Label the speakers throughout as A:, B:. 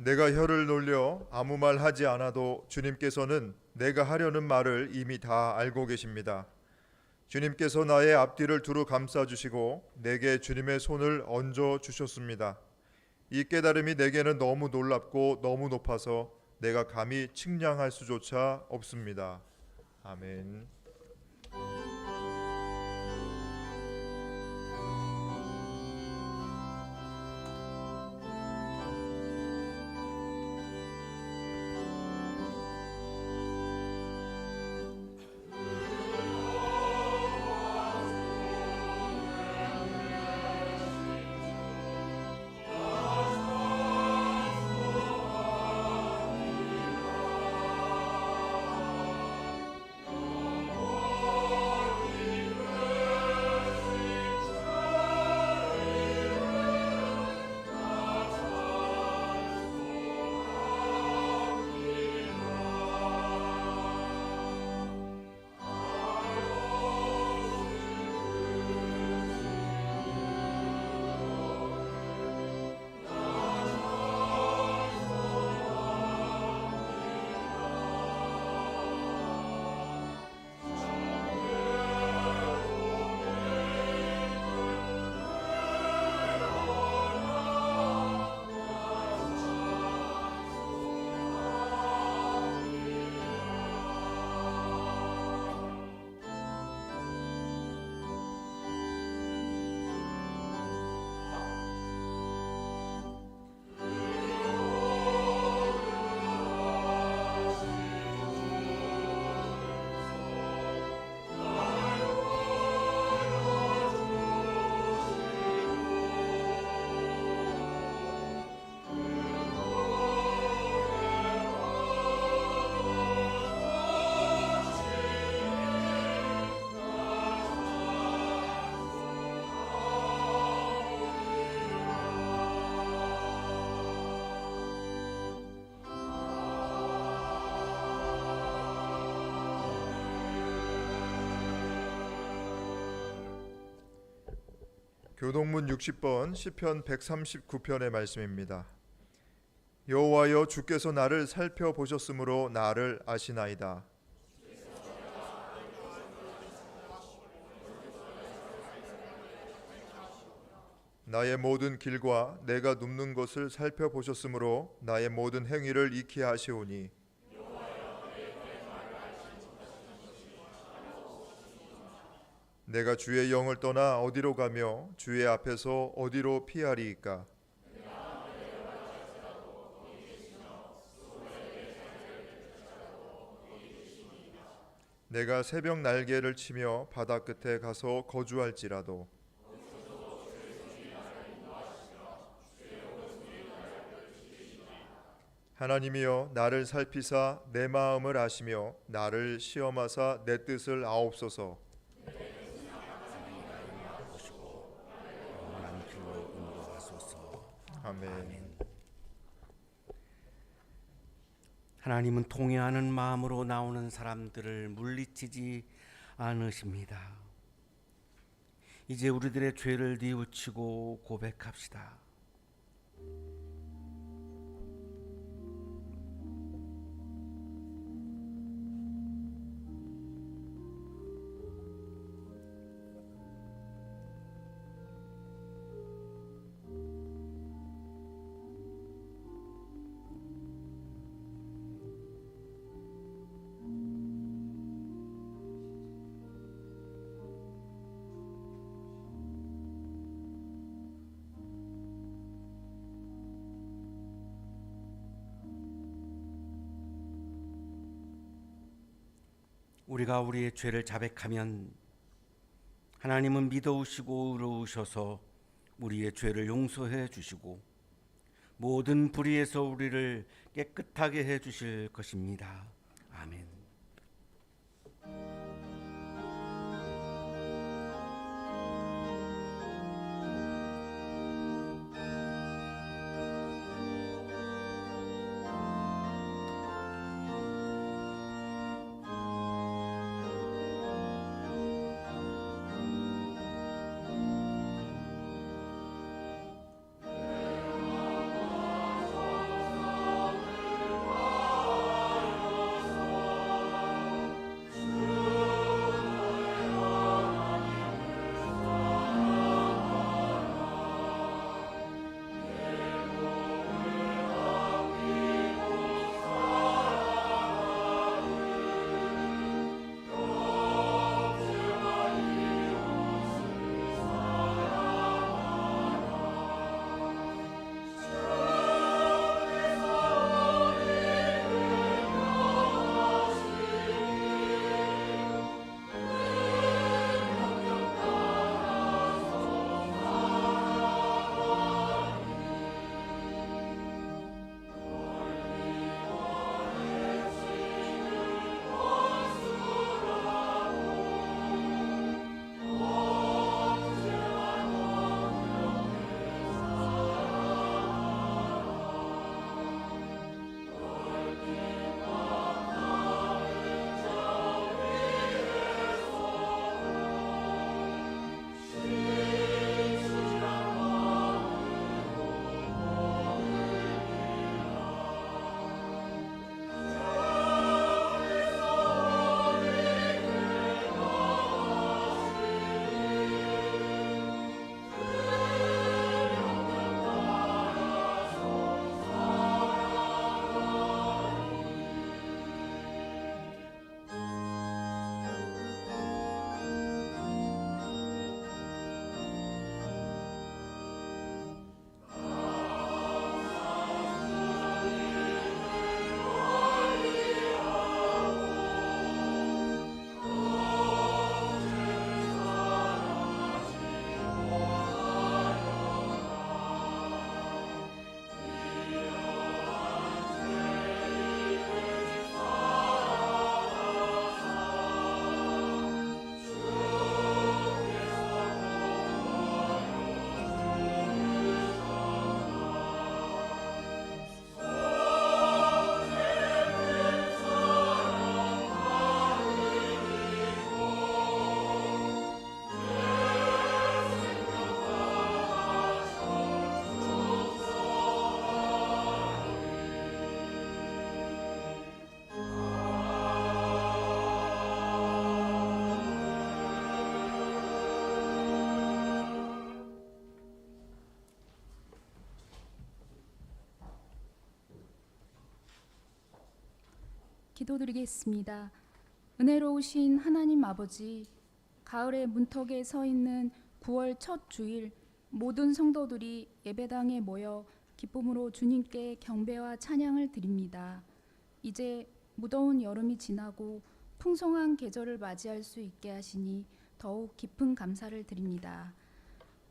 A: 내가 혀를 놀려 아무 말 하지 않아도 주님께서는 내가 하려는 말을 이미 다 알고 계십니다. 주님께서 나의 앞뒤를 두루 감싸 주시고 내게 주님의 손을 얹어 주셨습니다. 이 깨달음이 내게는 너무 놀랍고 너무 높아서 내가 감히 측량할 수조차 없습니다. 아멘. 교동문 60번 시편 139편의 말씀입니다. 여호와여 주께서 나를 살펴보셨으므로 나를 아시나이다. 나의 모든 길과 내가 눕는 것을 살펴보셨으므로 나의 모든 행위를 익히 아시오니 내가 주의 영을 떠나 어디로 가며 주의 앞에서 어디로 피하리이까. 내가 새벽 날개를 치며 바다 끝에 가서 거주할지라도 하나님이여 나를 살피사 내 마음을 아시며 나를 시험하사 내 뜻을 아옵소서. 아멘.
B: 하나님은 통회하는 마음으로 나오는 사람들을 물리치지 않으십니다. 이제 우리들의 죄를 뉘우치고 고백합시다. 우리가 우리의 죄를 자백하면 하나님은 믿어오시고 의로우셔서 우리의 죄를 용서해 주시고 모든 불의에서 우리를 깨끗하게 해 주실 것입니다. 아멘.
C: 기도드리겠습니다. 은혜로우신 하나님 아버지, 가을의 문턱에 서 있는 9월 첫 주일 모든 성도들이 예배당에 모여 기쁨으로 주님께 경배와 찬양을 드립니다. 이제 무더운 여름이 지나고 풍성한 계절을 맞이할 수 있게 하시니 더욱 깊은 감사를 드립니다.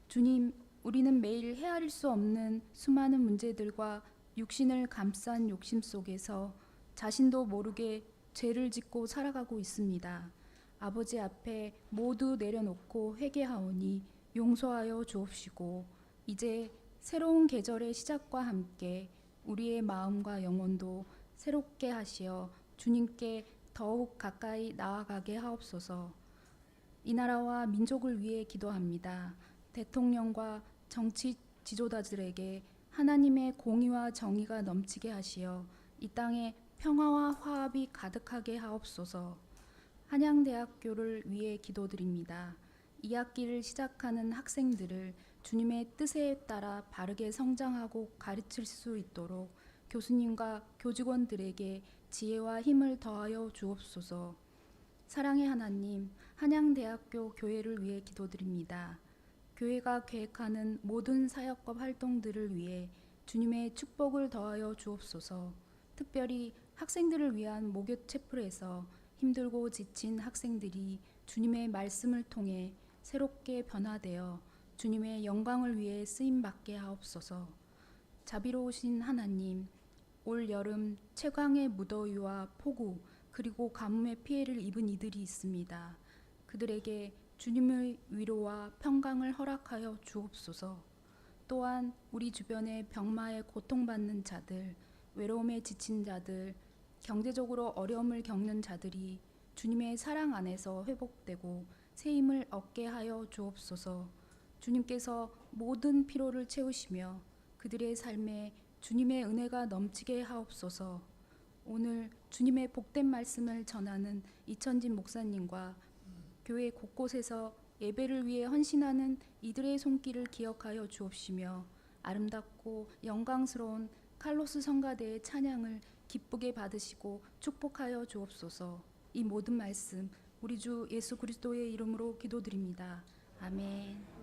C: 주님, 우리는 매일 헤아릴 수 없는 수많은 문제들과 육신을 감싼 욕심 속에서 자신도 모르게 죄를 짓고 살아가고 있습니다. 아버지 앞에 모두 내려놓고 회개하오니 용서하여 주옵시고 이제 새로운 계절의 시작과 함께 우리의 마음과 영혼도 새롭게 하시어 주님께 더욱 가까이 나아가게 하옵소서. 이 나라와 민족을 위해 기도합니다. 대통령과 정치 지도자들에게 하나님의 공의와 정의가 넘치게 하시어 이 땅에 평화와 화합이 가득하게 하옵소서. 한양대학교를 위해 기도드립니다. 2학기를 시작하는 학생들을 주님의 뜻에 따라 바르게 성장하고 가르칠 수 있도록 교수님과 교직원들에게 지혜와 힘을 더하여 주옵소서. 사랑의 하나님, 한양대학교 교회를 위해 기도드립니다. 교회가 계획하는 모든 사역과 활동들을 위해 주님의 축복을 더하여 주옵소서. 특별히 학생들을 위한 목요 채플에서 힘들고 지친 학생들이 주님의 말씀을 통해 새롭게 변화되어 주님의 영광을 위해 쓰임받게 하옵소서. 자비로우신 하나님, 올 여름 최강의 무더위와 폭우 그리고 가뭄의 피해를 입은 이들이 있습니다. 그들에게 주님의 위로와 평강을 허락하여 주옵소서. 또한 우리 주변에 병마에 고통받는 자들, 외로움에 지친 자들, 경제적으로 어려움을 겪는 자들이 주님의 사랑 안에서 회복되고 새 힘을 얻게 하여 주옵소서. 주님께서 모든 피로를 채우시며 그들의 삶에 주님의 은혜가 넘치게 하옵소서. 오늘 주님의 복된 말씀을 전하는 이천진 목사님과 교회 곳곳에서 예배를 위해 헌신하는 이들의 손길을 기억하여 주옵시며 아름답고 영광스러운 칼로스 성가대의 찬양을 기쁘게 받으시고 축복하여 주옵소서. 이 모든 말씀 우리 주 예수 그리스도의 이름으로 기도드립니다. 아멘.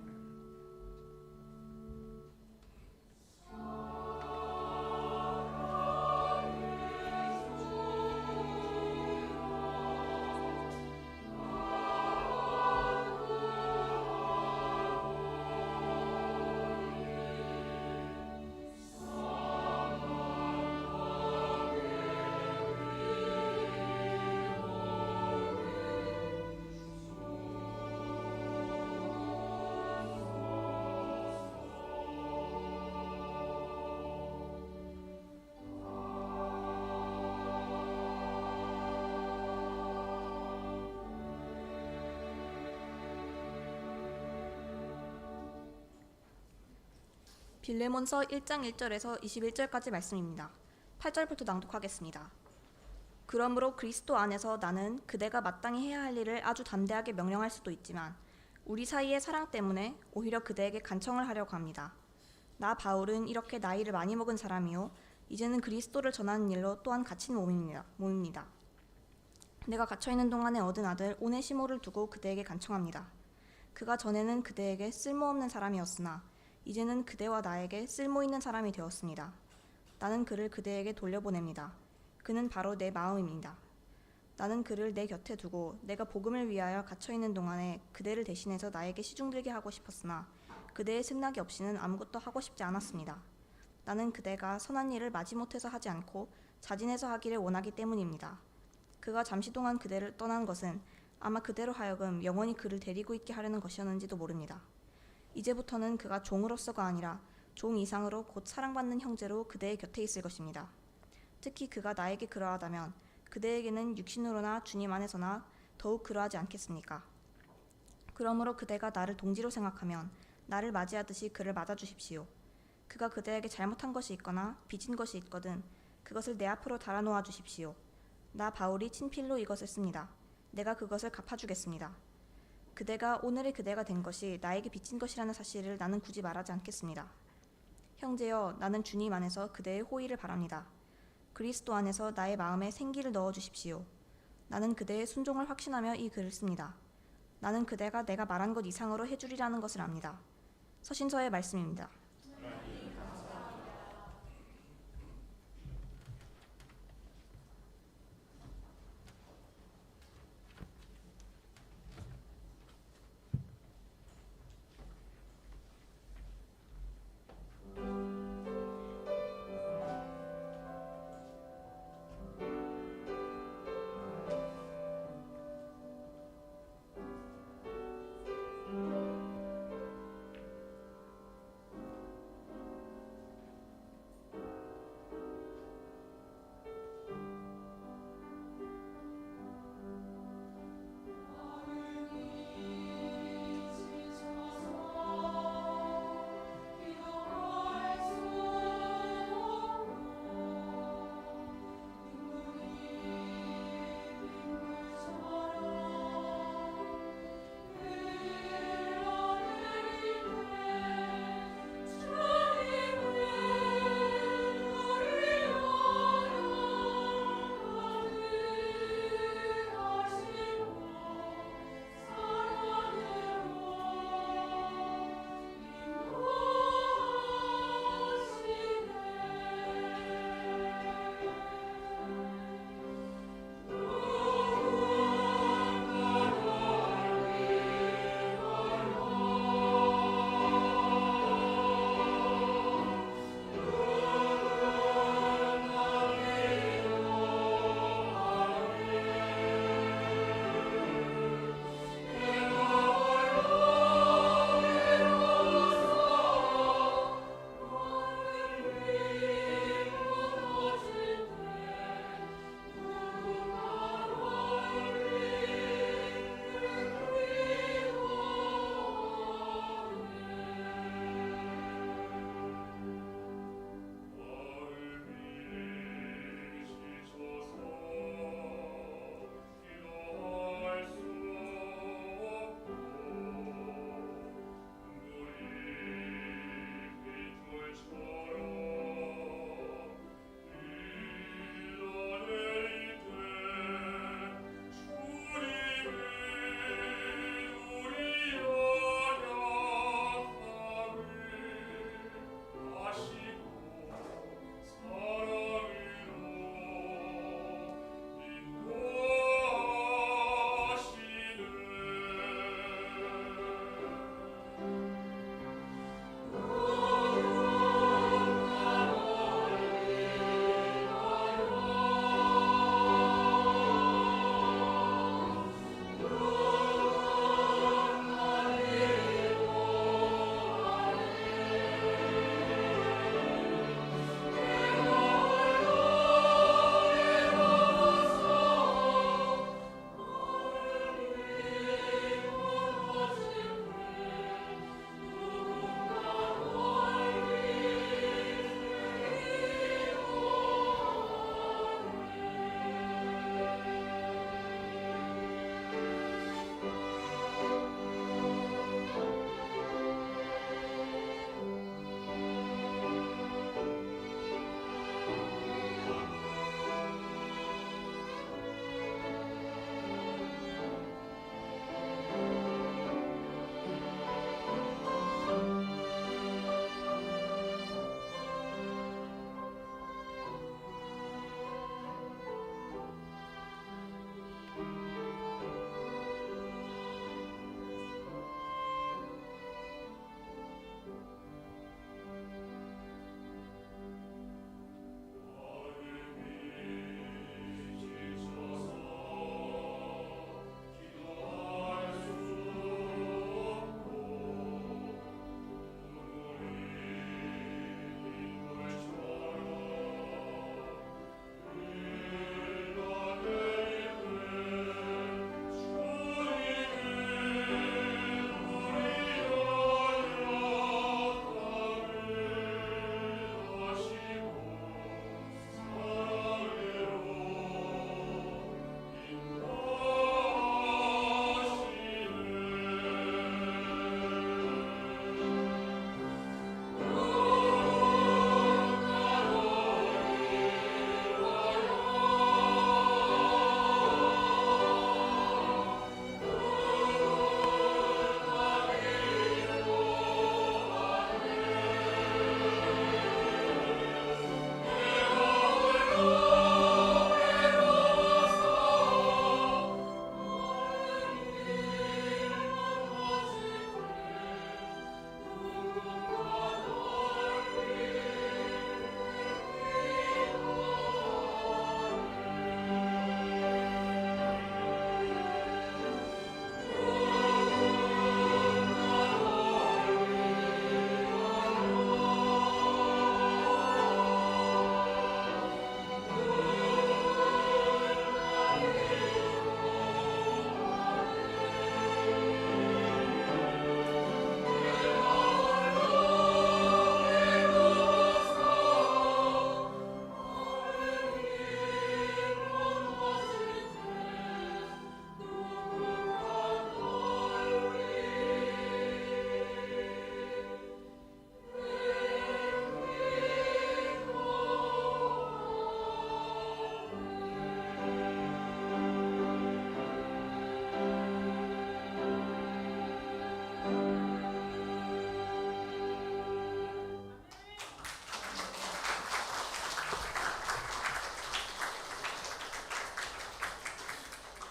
D: 빌레몬서 1장 1절에서 21절까지 말씀입니다. 8절부터 낭독하겠습니다. 그러므로 그리스도 안에서 나는 그대가 마땅히 해야 할 일을 아주 담대하게 명령할 수도 있지만 우리 사이의 사랑 때문에 오히려 그대에게 간청을 하려고 합니다. 나 바울은 이렇게 나이를 많이 먹은 사람이요 이제는 그리스도를 전하는 일로 또한 갇힌 몸입니다. 내가 갇혀있는 동안에 얻은 아들 오네시모를 두고 그대에게 간청합니다. 그가 전에는 그대에게 쓸모없는 사람이었으나 이제는 그대와 나에게 쓸모있는 사람이 되었습니다. 나는 그를 그대에게 돌려보냅니다. 그는 바로 내 마음입니다. 나는 그를 내 곁에 두고 내가 복음을 위하여 갇혀있는 동안에 그대를 대신해서 나에게 시중들게 하고 싶었으나 그대의 승낙이 없이는 아무것도 하고 싶지 않았습니다. 나는 그대가 선한 일을 마지못해서 하지 않고 자진해서 하기를 원하기 때문입니다. 그가 잠시 동안 그대를 떠난 것은 아마 그대로 하여금 영원히 그를 데리고 있게 하려는 것이었는지도 모릅니다. 이제부터는 그가 종으로서가 아니라 종 이상으로 곧 사랑받는 형제로 그대의 곁에 있을 것입니다. 특히 그가 나에게 그러하다면 그대에게는 육신으로나 주님 안에서나 더욱 그러하지 않겠습니까? 그러므로 그대가 나를 동지로 생각하면 나를 맞이하듯이 그를 맞아주십시오. 그가 그대에게 잘못한 것이 있거나 빚진 것이 있거든 그것을 내 앞으로 달아놓아 주십시오. 나 바울이 친필로 이것을 씁니다. 내가 그것을 갚아주겠습니다. 그대가 오늘의 그대가 된 것이 나에게 빚진 것이라는 사실을 나는 굳이 말하지 않겠습니다. 형제여, 나는 주님 안에서 그대의 호의를 바랍니다. 그리스도 안에서 나의 마음에 생기를 넣어 주십시오. 나는 그대의 순종을 확신하며 이 글을 씁니다. 나는 그대가 내가 말한 것 이상으로 해주리라는 것을 압니다. 서신서의 말씀입니다.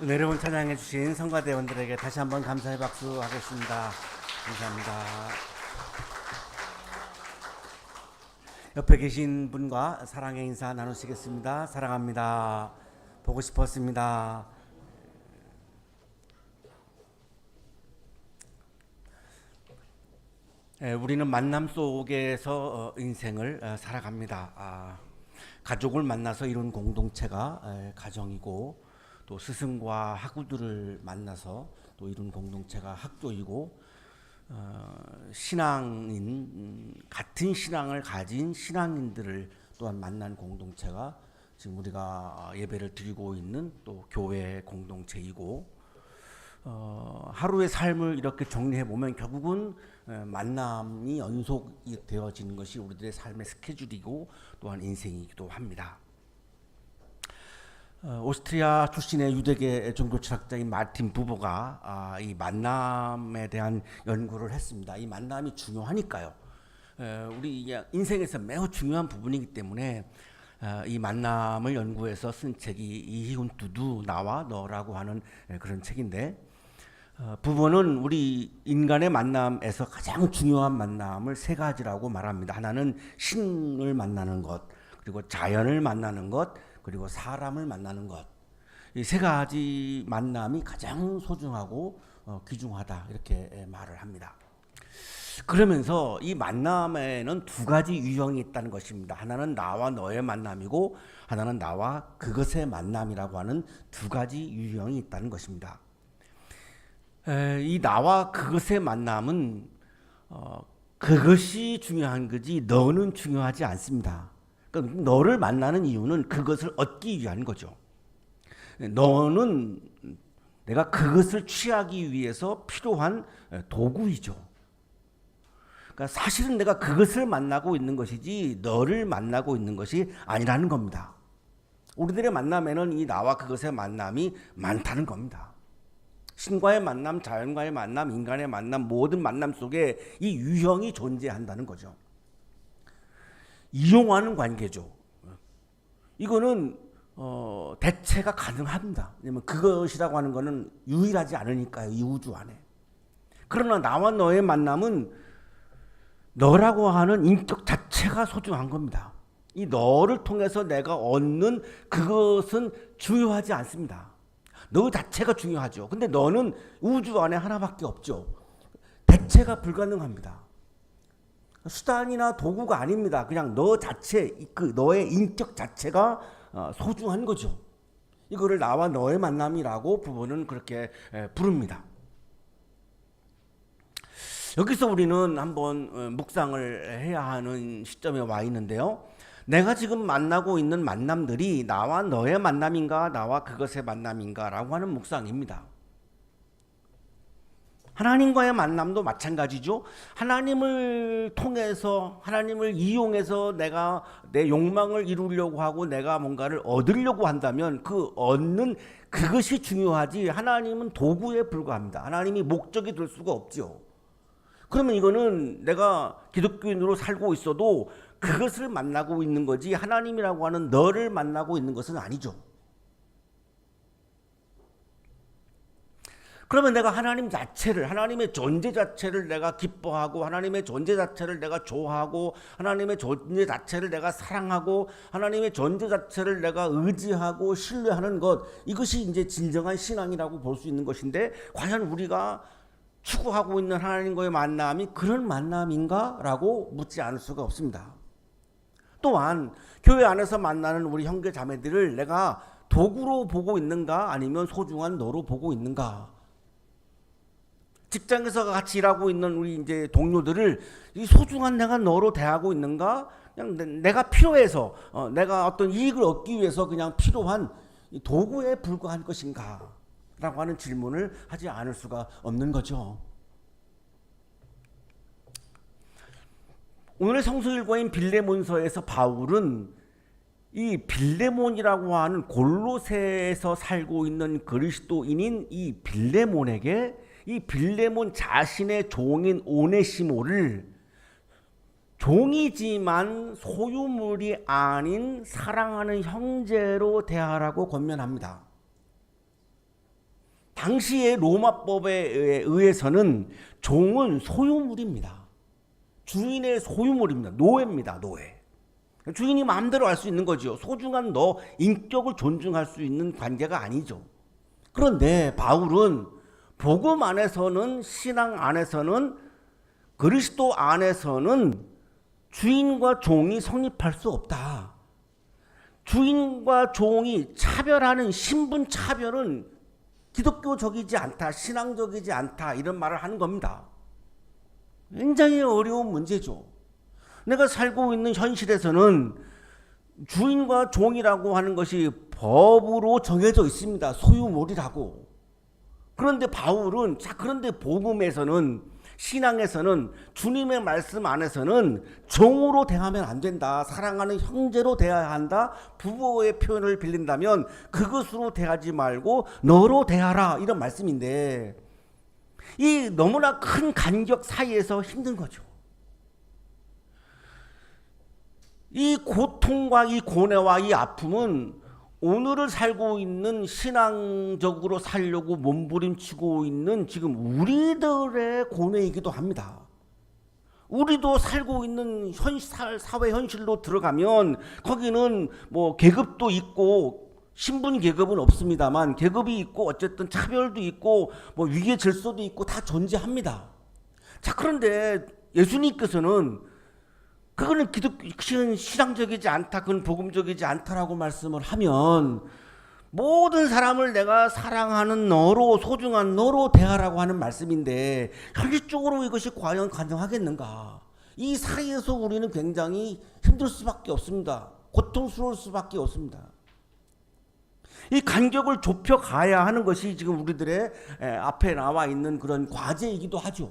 B: 은혜로운 찬양해 주신 성가대원들에게 다시 한번 감사의 박수 하겠습니다. 감사합니다. 옆에 계신 분과 사랑의 인사 나누시겠습니다. 사랑합니다. 보고 싶었습니다. 우리는 만남 속에서 인생을 살아갑니다. 가족을 만나서 이룬 공동체가 가정이고, 또 스승과 학우들을 만나서 또 이룬 공동체가 학교이고, 신앙인, 같은 신앙을 가진 신앙인들을 또한 만난 공동체가 지금 우리가 예배를 드리고 있는 또 교회 공동체이고, 하루의 삶을 이렇게 정리해 보면 결국은 만남이 연속이 되어지는 것이 우리들의 삶의 스케줄이고 또한 인생이기도 합니다. 오스트리아 출신의 유대계 종교 철학자인 마틴 부버가 이 만남에 대한 연구를 했습니다. 이 만남이 중요하니까요. 우리 인생에서 매우 중요한 부분이기 때문에 이 만남을 연구해서 쓴 책이 이훈투두 나와 너라고 하는 그런 책인데, 부버는 우리 인간의 만남에서 가장 중요한 만남을 세 가지라고 말합니다. 하나는 신을 만나는 것, 그리고 자연을 만나는 것, 그리고 사람을 만나는 것. 이 세 가지 만남이 가장 소중하고 귀중하다, 이렇게 말을 합니다. 그러면서 이 만남에는 두 가지 유형이 있다는 것입니다. 하나는 나와 너의 만남이고, 하나는 나와 그것의 만남이라고 하는 두 가지 유형이 있다는 것입니다. 이 나와 그것의 만남은 그것이 중요한 거지 너는 중요하지 않습니다. 그러니까 너를 만나는 이유는 그것을 얻기 위한 거죠. 너는 내가 그것을 취하기 위해서 필요한 도구이죠. 그러니까 사실은 내가 그것을 만나고 있는 것이지 너를 만나고 있는 것이 아니라는 겁니다. 우리들의 만남에는 이 나와 그것의 만남이 많다는 겁니다. 신과의 만남, 자연과의 만남, 인간의 만남, 모든 만남 속에 이 유형이 존재한다는 거죠. 이용하는 관계죠. 이거는 대체가 가능합니다. 왜냐면 그것이라고 하는 것은 유일하지 않으니까요, 이 우주 안에. 그러나 나와 너의 만남은 너라고 하는 인격 자체가 소중한 겁니다. 이 너를 통해서 내가 얻는 그것은 중요하지 않습니다. 너 자체가 중요하죠. 근데 너는 우주 안에 하나밖에 없죠. 대체가 불가능합니다. 수단이나 도구가 아닙니다. 그냥 너 자체, 그 너의 인격 자체가 소중한 거죠. 이거를 나와 너의 만남이라고 부부는 그렇게 부릅니다. 여기서 우리는 한번 묵상을 해야 하는 시점에 와 있는데요. 내가 지금 만나고 있는 만남들이 나와 너의 만남인가, 나와 그것의 만남인가 라고 하는 묵상입니다. 하나님과의 만남도 마찬가지죠. 하나님을 통해서, 하나님을 이용해서 내가 내 욕망을 이루려고 하고 내가 뭔가를 얻으려고 한다면 그 얻는 그것이 중요하지, 하나님은 도구에 불과합니다. 하나님이 목적이 될 수가 없죠. 그러면 이거는 내가 기독교인으로 살고 있어도 그것을 만나고 있는 거지, 하나님이라고 하는 너를 만나고 있는 것은 아니죠. 그러면 내가 하나님 자체를, 하나님의 존재 자체를 내가 기뻐하고, 하나님의 존재 자체를 내가 좋아하고, 하나님의 존재 자체를 내가 사랑하고, 하나님의 존재 자체를 내가 의지하고 신뢰하는 것, 이것이 이제 진정한 신앙이라고 볼 수 있는 것인데, 과연 우리가 추구하고 있는 하나님과의 만남이 그런 만남인가? 라고 묻지 않을 수가 없습니다. 또한 교회 안에서 만나는 우리 형제 자매들을 내가 도구로 보고 있는가, 아니면 소중한 너로 보고 있는가? 직장에서 같이 일하고 있는 우리 이제 동료들을 이 소중한 내가 너로 대하고 있는가? 그냥 내가 필요해서, 내가 어떤 이익을 얻기 위해서 그냥 필요한 도구에 불과한 것인가? 라고 하는 질문을 하지 않을 수가 없는 거죠. 오늘의 성서일과인 빌레몬서에서 바울은 이 빌레몬이라고 하는 골로새에서 살고 있는 그리스도인인 이 빌레몬에게, 이 빌레몬 자신의 종인 오네시모를 종이지만 소유물이 아닌 사랑하는 형제로 대하라고 권면합니다. 당시의 로마법에 의해서는 종은 소유물입니다. 주인의 소유물입니다. 노예입니다. 노예. 주인이 마음대로 할 수 있는 거죠. 소중한 너 인격을 존중할 수 있는 관계가 아니죠. 그런데 바울은 복음 안에서는, 신앙 안에서는, 그리스도 안에서는 주인과 종이 성립할 수 없다. 주인과 종이 차별하는 신분 차별은 기독교적이지 않다, 신앙적이지 않다, 이런 말을 하는 겁니다. 굉장히 어려운 문제죠. 내가 살고 있는 현실에서는 주인과 종이라고 하는 것이 법으로 정해져 있습니다. 소유물이라고. 그런데 바울은, 그런데 복음에서는, 신앙에서는, 주님의 말씀 안에서는 종으로 대하면 안 된다. 사랑하는 형제로 대해야 한다. 부부의 표현을 빌린다면 그것으로 대하지 말고 너로 대하라, 이런 말씀인데, 이 너무나 큰 간격 사이에서 힘든 거죠. 이 고통과 이 고뇌와 이 아픔은 오늘을 살고 있는, 신앙적으로 살려고 몸부림치고 있는 지금 우리들의 고뇌이기도 합니다. 우리도 살고 있는 사회 현실로 들어가면 거기는 뭐 계급도 있고, 신분 계급은 없습니다만 계급이 있고, 어쨌든 차별도 있고, 뭐 위계 질서도 있고, 다 존재합니다. 자, 그런데 예수님께서는 그거는 신앙적이지 않다, 그건 복음적이지 않다라고 말씀을 하면, 모든 사람을 내가 사랑하는 너로, 소중한 너로 대하라고 하는 말씀인데 현실적으로 이것이 과연 가능하겠는가? 이 사이에서 우리는 굉장히 힘들 수밖에 없습니다. 고통스러울 수밖에 없습니다. 이 간격을 좁혀 가야 하는 것이 지금 우리들의 앞에 나와 있는 그런 과제이기도 하죠.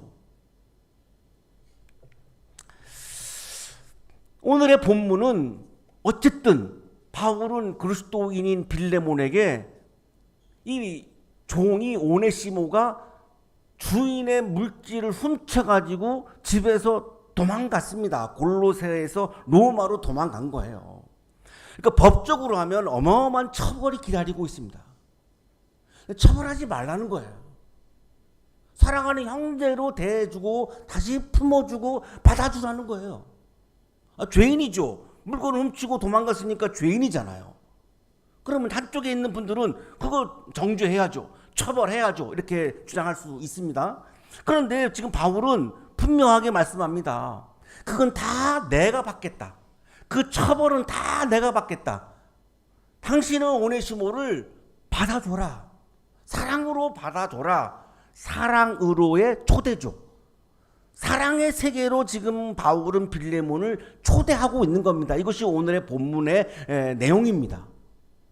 B: 오늘의 본문은 어쨌든 바울은 그리스도인인 빌레몬에게 이 종이 오네시모가 주인의 물질을 훔쳐가지고 집에서 도망갔습니다. 골로새에서 로마로 도망간 거예요. 그러니까 법적으로 하면 어마어마한 처벌이 기다리고 있습니다. 처벌하지 말라는 거예요. 사랑하는 형제로 대해주고 다시 품어주고 받아주라는 거예요. 죄인이죠. 물건을 훔치고 도망갔으니까 죄인이잖아요. 그러면 한쪽에 있는 분들은 그거 정죄해야죠. 처벌해야죠. 이렇게 주장할 수 있습니다. 그런데 지금 바울은 분명하게 말씀합니다. 그건 다 내가 받겠다. 그 처벌은 다 내가 받겠다. 당신은 오네시모를 받아줘라. 사랑으로 받아줘라. 사랑으로의 초대죠. 사랑의 세계로 지금 바울은 빌레몬을 초대하고 있는 겁니다. 이것이 오늘의 본문의 내용입니다.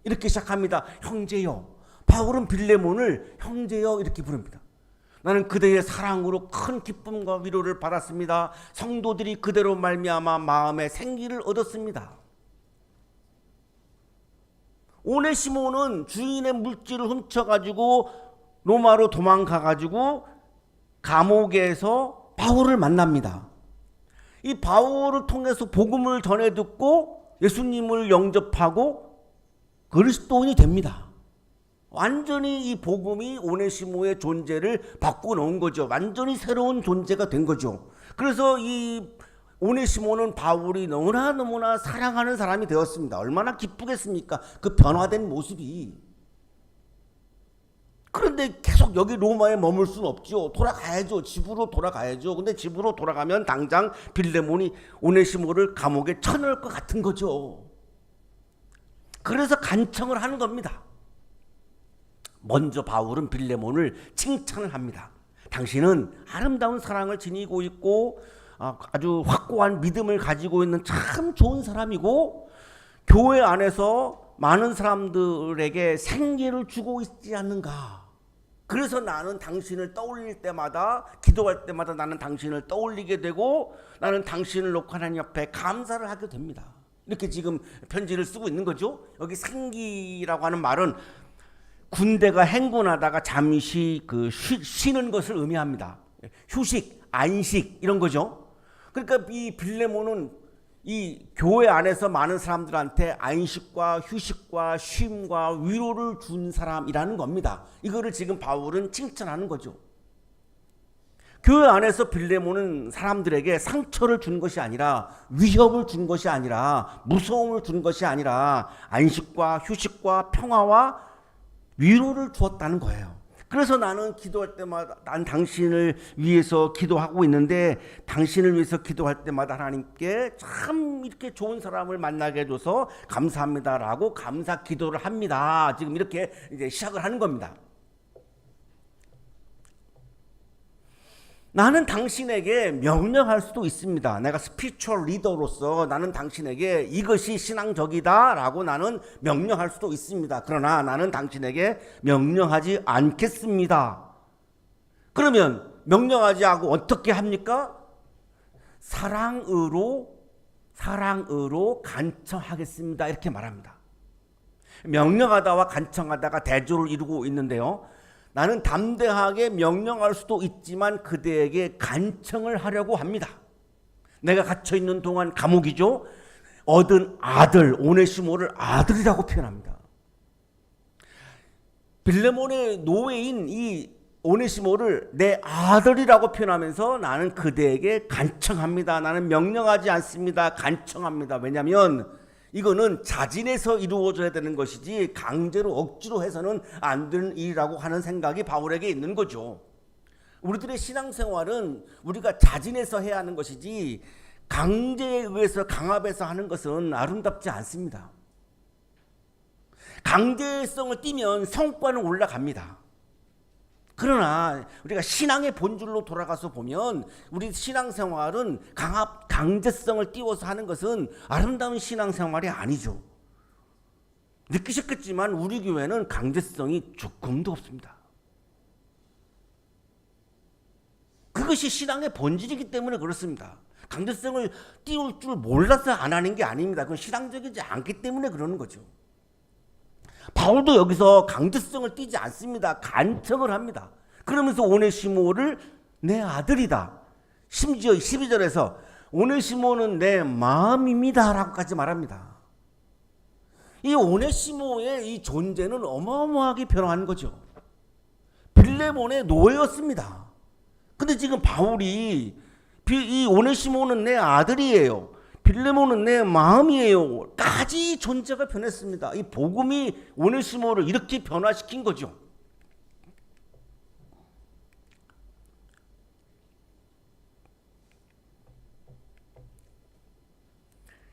B: 이렇게 시작합니다. 형제여. 바울은 빌레몬을 형제여 이렇게 부릅니다. 나는 그대의 사랑으로 큰 기쁨과 위로를 받았습니다. 성도들이 그대로 말미암아 마음의 생기를 얻었습니다. 오네시모는 주인의 물질을 훔쳐가지고 로마로 도망가가지고 감옥에서 바울을 만납니다. 이 바울을 통해서 복음을 전해 듣고 예수님을 영접하고 그리스도인이 됩니다. 완전히 이 복음이 오네시모의 존재를 바꿔놓은 거죠. 완전히 새로운 존재가 된 거죠. 그래서 이 오네시모는 바울이 너무나 사랑하는 사람이 되었습니다. 얼마나 기쁘겠습니까? 그 변화된 모습이. 그런데 계속 여기 로마에 머물 수는 없죠. 돌아가야죠. 집으로 돌아가야죠. 근데 집으로 돌아가면 당장 빌레몬이 오네시모를 감옥에 쳐넣을 것 같은 거죠. 그래서 간청을 하는 겁니다. 먼저 바울은 빌레몬을 칭찬을 합니다. 당신은 아름다운 사랑을 지니고 있고 아주 확고한 믿음을 가지고 있는 참 좋은 사람이고 교회 안에서 많은 사람들에게 생기를 주고 있지 않는가. 그래서 나는 당신을 떠올릴 때마다, 기도할 때마다 나는 당신을 떠올리게 되고 나는 당신을 놓고 하나님 앞에 감사를 하게 됩니다. 이렇게 지금 편지를 쓰고 있는 거죠. 여기 생기라고 하는 말은 군대가 행군하다가 잠시 쉬는 것을 의미합니다. 휴식, 안식 이런 거죠. 그러니까 이 빌레몬은 이 교회 안에서 많은 사람들한테 안식과 휴식과 쉼과 위로를 준 사람이라는 겁니다. 이거를 지금 바울은 칭찬하는 거죠. 교회 안에서 빌레몬은 사람들에게 상처를 준 것이 아니라, 위협을 준 것이 아니라, 무서움을 준 것이 아니라 안식과 휴식과 평화와 위로를 주었다는 거예요. 그래서 나는 기도할 때마다 난 당신을 위해서 기도하고 있는데, 당신을 위해서 기도할 때마다 하나님께 참 이렇게 좋은 사람을 만나게 해줘서 감사합니다라고 감사 기도를 합니다. 지금 이렇게 이제 시작을 하는 겁니다. 나는 당신에게 명령할 수도 있습니다. 내가 스피리추얼 리더로서 나는 당신에게 이것이 신앙적이다 라고 나는 명령할 수도 있습니다. 그러나 나는 당신에게 명령하지 않겠습니다. 그러면 명령하지 않고 어떻게 합니까? 사랑으로 간청하겠습니다. 이렇게 말합니다. 명령하다와 간청하다가 대조를 이루고 있는데요. 나는 담대하게 명령할 수도 있지만 그대에게 간청을 하려고 합니다. 내가 갇혀있는 동안 감옥이죠. 얻은 아들 오네시모를 아들이라고 표현합니다. 빌레몬의 노예인 이 오네시모를 내 아들이라고 표현하면서 나는 그대에게 간청합니다. 나는 명령하지 않습니다. 간청합니다. 왜냐하면 이거는 자진해서 이루어져야 되는 것이지 강제로 억지로 해서는 안 되는 일이라고 하는 생각이 바울에게 있는 거죠. 우리들의 신앙생활은 우리가 자진해서 해야 하는 것이지 강제에 의해서 강압해서 하는 것은 아름답지 않습니다. 강제성을 띠면 성과는 올라갑니다. 그러나 우리가 신앙의 본질로 돌아가서 보면 우리 신앙생활은 강제성을 띄워서 하는 것은 아름다운 신앙생활이 아니죠. 느끼셨겠지만 우리 교회는 강제성이 조금도 없습니다. 그것이 신앙의 본질이기 때문에 그렇습니다. 강제성을 띄울 줄 몰라서 안 하는 게 아닙니다. 그건 신앙적이지 않기 때문에 그러는 거죠. 바울도 여기서 강제성을 띠지 않습니다. 간청을 합니다. 그러면서 오네시모를 내 아들이다. 심지어 12절에서 오네시모는 내 마음입니다 라고까지 말합니다. 이 오네시모의 이 존재는 어마어마하게 변화한 거죠. 빌레몬의 노예였습니다. 근데 지금 바울이 이 오네시모는 내 아들이에요, 빌레몬은 내 마음이에요 까지 존재가 변했습니다. 이 복음이 오네시모를 이렇게 변화시킨 거죠.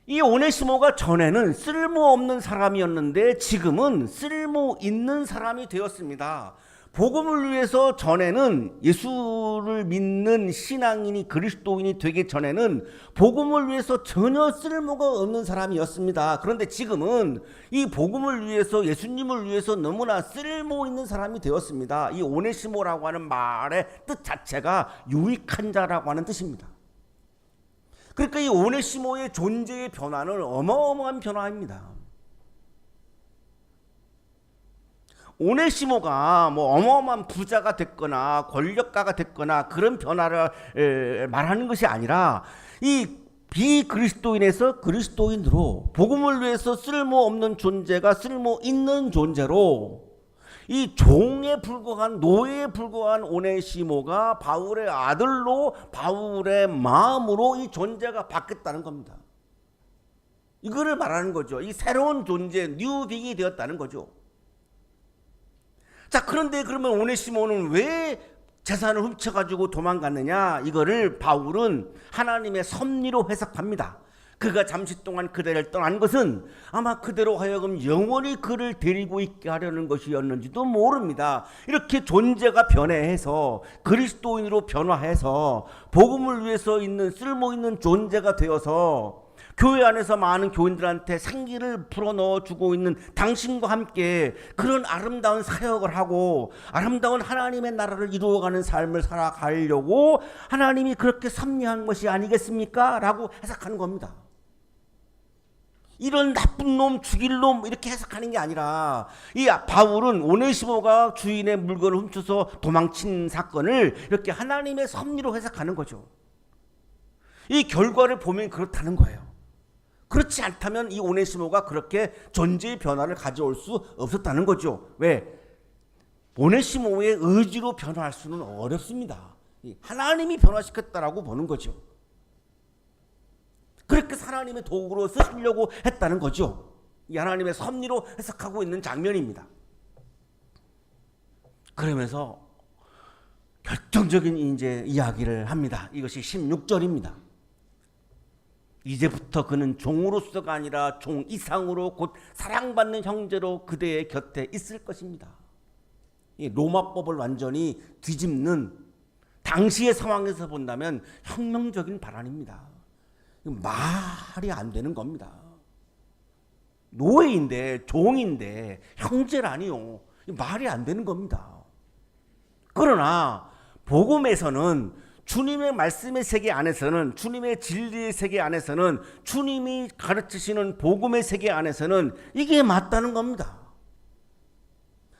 B: 이 오네시모가 전에는 쓸모없는 사람이었는데 지금은 쓸모 있는 사람이 되었습니다. 복음을 위해서 전에는 예수를 믿는 신앙인이 그리스도인이 되기 전에는 복음을 위해서 전혀 쓸모가 없는 사람이었습니다. 그런데 지금은 이 복음을 위해서 예수님을 위해서 너무나 쓸모 있는 사람이 되었습니다. 이 오네시모라고 하는 말의 뜻 자체가 유익한 자라고 하는 뜻입니다. 그러니까 이 오네시모의 존재의 변화는 어마어마한 변화입니다. 오네시모가 뭐 어마어마한 부자가 됐거나 권력가가 됐거나 그런 변화를 말하는 것이 아니라 이 비그리스도인에서 그리스도인으로 복음을 위해서 쓸모없는 존재가 쓸모 있는 존재로 이 종에 불과한 노예에 불과한 오네시모가 바울의 아들로 바울의 마음으로 이 존재가 바뀌었다는 겁니다. 이거를 말하는 거죠. 이 새로운 존재 뉴빅이 되었다는 거죠. 자, 그런데 그러면 오네시모는 왜 재산을 훔쳐가지고 도망갔느냐? 이거를 바울은 하나님의 섭리로 해석합니다. 그가 잠시 동안 그대를 떠난 것은 아마 그대로 하여금 영원히 그를 데리고 있게 하려는 것이었는지도 모릅니다. 이렇게 존재가 변해서 그리스도인으로 변화해서 복음을 위해서 있는 쓸모있는 존재가 되어서 교회 안에서 많은 교인들한테 생기를 불어넣어주고 있는 당신과 함께 그런 아름다운 사역을 하고 아름다운 하나님의 나라를 이루어가는 삶을 살아가려고 하나님이 그렇게 섭리한 것이 아니겠습니까? 라고 해석하는 겁니다. 이런 나쁜 놈, 죽일 놈 이렇게 해석하는 게 아니라 이 바울은 오네시모가 주인의 물건을 훔쳐서 도망친 사건을 이렇게 하나님의 섭리로 해석하는 거죠. 이 결과를 보면 그렇다는 거예요. 그렇지 않다면 이 오네시모가 그렇게 존재의 변화를 가져올 수 없었다는 거죠. 왜? 오네시모의 의지로 변화할 수는 어렵습니다. 하나님이 변화시켰다라고 보는 거죠. 그렇게 하나님의 도구로 쓰시려고 했다는 거죠. 이 하나님의 섭리로 해석하고 있는 장면입니다. 그러면서 결정적인 이제 이야기를 합니다. 이것이 16절입니다. 이제부터 그는 종으로서가 아니라 종 이상으로 곧 사랑받는 형제로 그대의 곁에 있을 것입니다. 이 로마법을 완전히 뒤집는 당시의 상황에서 본다면 혁명적인 발언입니다. 말이 안 되는 겁니다. 노예인데, 종인데 형제라니요. 말이 안 되는 겁니다. 그러나 복음에서는, 주님의 말씀의 세계 안에서는, 주님의 진리의 세계 안에서는, 주님이 가르치시는 복음의 세계 안에서는 이게 맞다는 겁니다.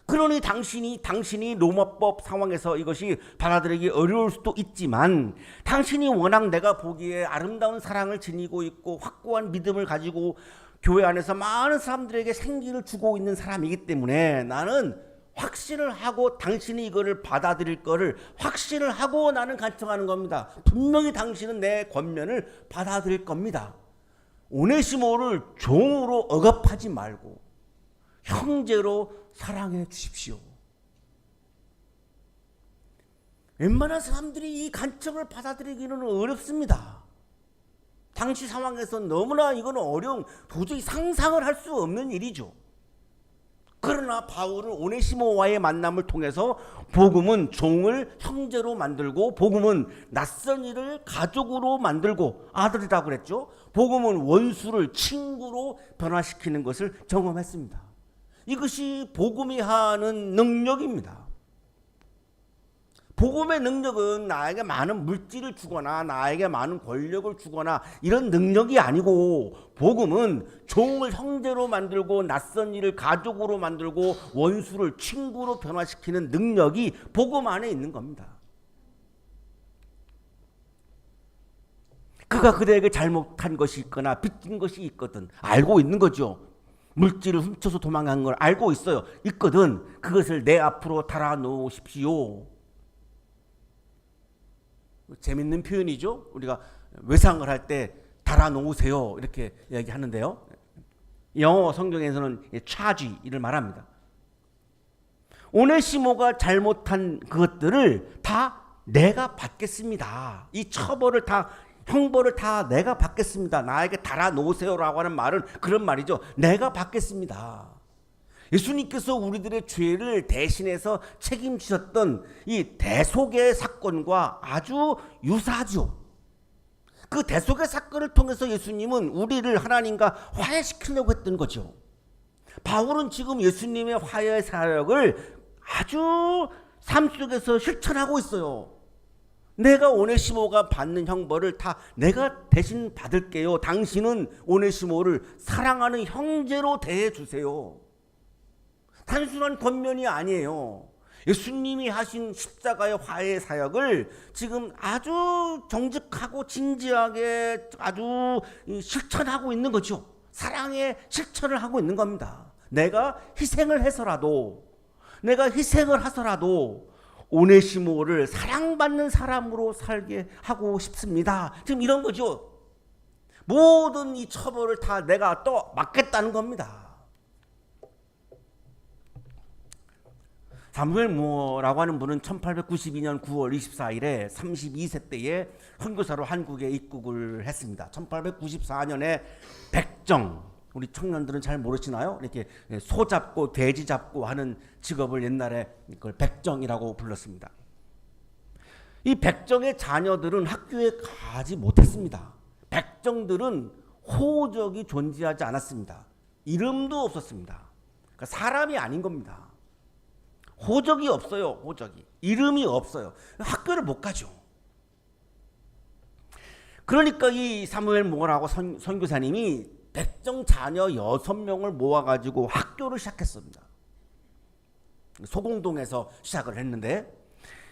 B: 그러니 당신이 로마법 상황에서 이것이 받아들이기 어려울 수도 있지만, 당신이 워낙 내가 보기에 아름다운 사랑을 지니고 있고 확고한 믿음을 가지고 교회 안에서 많은 사람들에게 생기를 주고 있는 사람이기 때문에 나는 확신을 하고, 당신이 이거를 받아들일 거를 확신을 하고 나는 간청하는 겁니다. 분명히 당신은 내 권면을 받아들일 겁니다. 오네시모를 종으로 억압하지 말고 형제로 사랑해 주십시오. 웬만한 사람들이 이 간청을 받아들이기는 어렵습니다. 당시 상황에서 너무나 이거는 어려운, 도저히 상상을 할 수 없는 일이죠. 그러나 바울은 오네시모와의 만남을 통해서 복음은 종을 형제로 만들고, 복음은 낯선 이를 가족으로 만들고, 아들이라고 그랬죠. 복음은 원수를 친구로 변화시키는 것을 경험했습니다. 이것이 복음이 하는 능력입니다. 복음의 능력은 나에게 많은 물질을 주거나 나에게 많은 권력을 주거나 이런 능력이 아니고, 복음은 종을 형제로 만들고 낯선 이를 가족으로 만들고 원수를 친구로 변화시키는 능력이 복음 안에 있는 겁니다. 그가 그대에게 잘못한 것이 있거나 빚진 것이 있거든 알고 있는 거죠. 물질을 훔쳐서 도망간 걸 알고 있거든. 그것을 내 앞으로 달아놓으십시오. 재밌는 표현이죠. 우리가 외상을 할 때 달아놓으세요 이렇게 이야기하는데요. 영어 성경에서는 charge를 말합니다. 오네시모가 잘못한 그것들을 다 내가 받겠습니다. 이 처벌을 다, 형벌을 다 내가 받겠습니다. 나에게 달아놓으세요라고 하는 말은 그런 말이죠. 내가 받겠습니다. 예수님께서 우리들의 죄를 대신해서 책임지셨던 이 대속의 사건과 아주 유사하죠. 그 대속의 사건을 통해서 예수님은 우리를 하나님과 화해시키려고 했던 거죠. 바울은 지금 예수님의 화해 사역을 아주 삶 속에서 실천하고 있어요. 내가 오네시모가 받는 형벌을 다 내가 대신 받을게요. 당신은 오네시모를 사랑하는 형제로 대해주세요. 단순한 권면이 아니에요. 예수님이 하신 십자가의 화해 사역을 지금 아주 정직하고 진지하게 아주 실천하고 있는 거죠. 사랑의 실천을 하고 있는 겁니다. 내가 희생을 하서라도 오네시모를 사랑받는 사람으로 살게 하고 싶습니다. 지금 이런 거죠. 모든 이 처벌을 다 내가 또 맡겠다는 겁니다. 사무엘 무어라고 하는 분은 1892년 9월 24일에 32세 때에 선교사로 한국에 입국을 했습니다. 1894년에 백정, 우리 청년들은 잘 모르시나요? 이렇게 소 잡고 돼지 잡고 하는 직업을 옛날에 그걸 백정이라고 불렀습니다. 이 백정의 자녀들은 학교에 가지 못했습니다. 백정들은 호적이 존재하지 않았습니다. 이름도 없었습니다. 그러니까 사람이 아닌 겁니다. 호적이 없어요. 호적이. 이름이 없어요. 학교를 못 가죠. 그러니까 이 사무엘 무어라고 선교사님이 백정 자녀 6명을 모아가지고 학교를 시작했습니다. 소공동에서 시작을 했는데,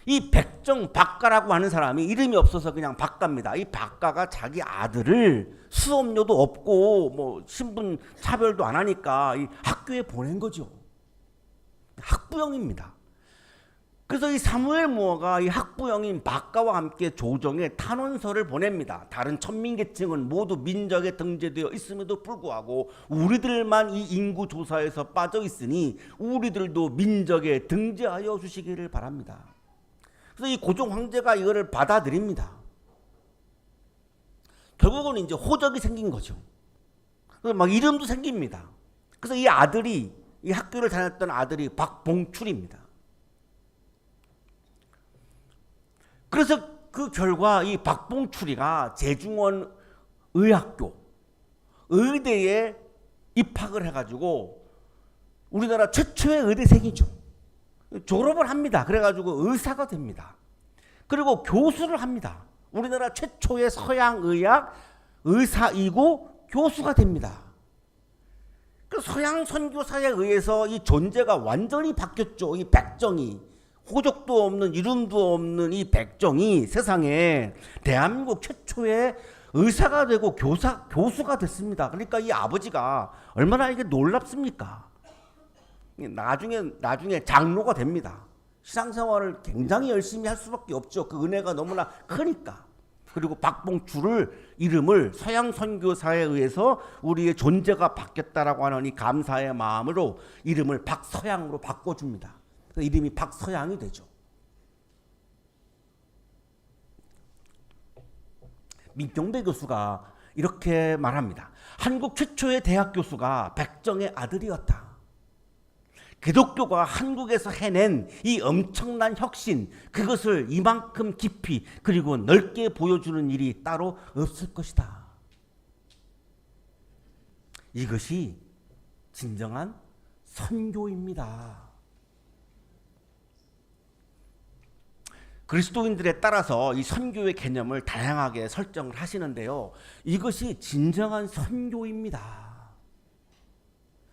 B: 이 백정 박가라고 하는 사람이 이름이 없어서 그냥 박가입니다. 이 박가가 자기 아들을 수업료도 없고 뭐 신분 차별도 안 하니까 이 학교에 보낸 거죠. 학부형입니다. 그래서 이 사무엘 무어가 이 학부형인 박가와 함께 조정에 탄원서를 보냅니다. 다른 천민계층은 모두 민족에 등재되어 있음에도 불구하고 우리들만 이 인구 조사에서 빠져 있으니 우리들도 민족에 등재하여 주시기를 바랍니다. 그래서 이 고종 황제가 이거를 받아들입니다. 결국은 이제 호적이 생긴 거죠. 그래서 막 이름도 생깁니다. 그래서 이 아들이, 이 학교를 다녔던 아들이 박봉출입니다. 그래서 그 결과 이 박봉출이가 제중원 의학교, 의대에 입학을 해가지고 우리나라 최초의 의대생이죠. 졸업을 합니다. 그래가지고 의사가 됩니다. 그리고 교수를 합니다. 우리나라 최초의 서양의학 의사이고 교수가 됩니다. 그 서양 선교사에 의해서 이 존재가 완전히 바뀌었죠. 이 백정이. 호적도 없는, 이름도 없는 이 백정이 세상에 대한민국 최초의 의사가 되고 교수가 됐습니다. 그러니까 이 아버지가 얼마나 이게 놀랍습니까? 나중에 장로가 됩니다. 신앙생활을 굉장히 열심히 할 수밖에 없죠. 그 은혜가 너무나 크니까. 그리고 박봉출을 이름을 서양 선교사에 의해서 우리의 존재가 바뀌었다라고 하는 이 감사의 마음으로 이름을 박서양으로 바꿔줍니다. 이름이 박서양이 되죠. 민경배 교수가 이렇게 말합니다. 한국 최초의 대학 교수가 백정의 아들이었다. 기독교가 한국에서 해낸 이 엄청난 혁신, 그것을 이만큼 깊이 그리고 넓게 보여주는 일이 따로 없을 것이다. 이것이 진정한 선교입니다. 그리스도인들에 따라서 이 선교의 개념을 다양하게 설정을 하시는데요. 이것이 진정한 선교입니다.